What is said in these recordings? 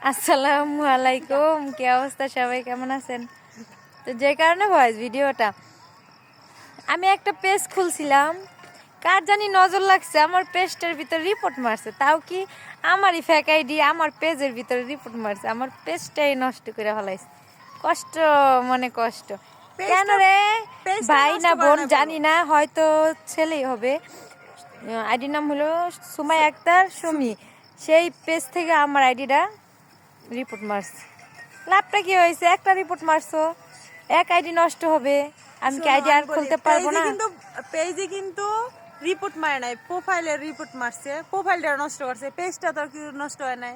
আসসালামু আলাইকুম, কি অবস্থা? সবাই কেমন আছেন? তো যে কারণে ভয়েস ভিডিওটা, আমি একটা পেজ খুলছিলাম, কার জানি নজর লাগছে, আমার পেজটার ভিতরে রিপোর্ট মারছে। তাও কি আমারই ফেক আইডি আমার পেজের ভিতরে রিপোর্ট মারছে, আমার পেজটাই নষ্ট করে ফেলাইছে। কষ্ট, মনে কষ্ট। কেন রে ভাই না বোন জানি না, হয়তো ছেলেই হবে। আইডির নাম হলো সুমাইয়া আক্তার সুমি। সেই পেজ থেকে আমার আইডিটা রিপোর্ট মারছে। লাভটা কি হয়েছে? একটা রিপোর্ট মারছো, এক আইডি নষ্ট হবে। আমি কি আইডি আর খুলতে পারবো না? কিন্তু পেজে কিন্তু রিপোর্ট মারে নাই, প্রোফাইলের রিপোর্ট মারছে, প্রোফাইলটা নষ্ট করছে, পেজটা তো আর কি নষ্ট হয় নাই।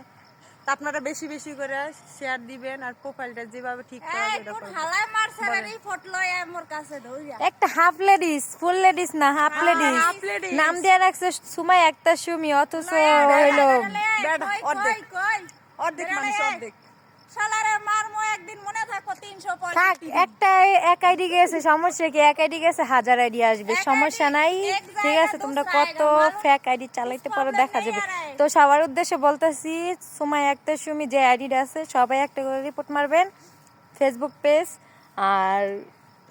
তা আপনারা বেশি বেশি করে শেয়ার দিবেন আর প্রোফাইলটা যেভাবে ঠিক করা যায় একটা হাফ লেডিস, ফুল লেডিস না, হাফ লেডিস নাম দিয়ে রাখছে সুমাইয়া আক্তার সুমি, অথচ হইলো অর্ধেক অর্ধেক মানুষ অর্ধেক। থাক, একটা এক আইডি গেছে, সমস্যা কি? এক আইডি গেছে, হাজার আইডি আসবে, সমস্যা নাই। ঠিক আছে, তোমরা কত ফেক আইডি চালাইতে পারো দেখা যাবে। তো সবার উদ্দেশ্যে বলতেছি, সুমাইয়া আক্তার সুমি যে আইডিটা আছে সবাই একটা করে রিপোর্ট মারবেন, ফেসবুক পেজ, আর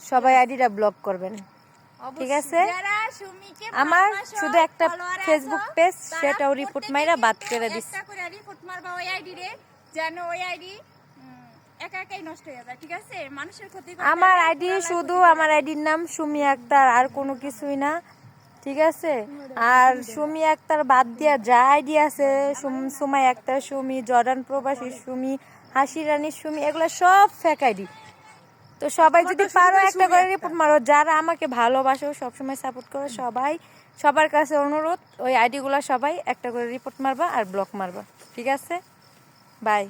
সবাই আইডিটা ব্লক করবেন। ঠিক আছে, আমার শুধু একটা ফেসবুক পেজ, সেটাও রিপোর্ট মাইরা বাদ করে দিচ্ছি। আমার আইডি শুধু, আমার আইডির নাম সুমি আক্তার, আর কোনো কিছুই না। ঠিক আছে, আর সুমি আক্তার বাদ দিয়া যা আইডি আছে, সুমাইয়া আক্তার সুমি, জর্ডান প্রবাসী সুমি, হাসি রানী সুমি, এগুলো সব ফেক আইডি। তো সবাই যদি পারো একটা করে রিপোর্ট মারো। যারা আমাকে ভালোবাসো, সবসময় সাপোর্ট করো, সবাই, সবার কাছে অনুরোধ, ওই আইডিগুলো সবাই একটা করে রিপোর্ট মারবা আর ব্লক মারবা। ঠিক আছে, বাই।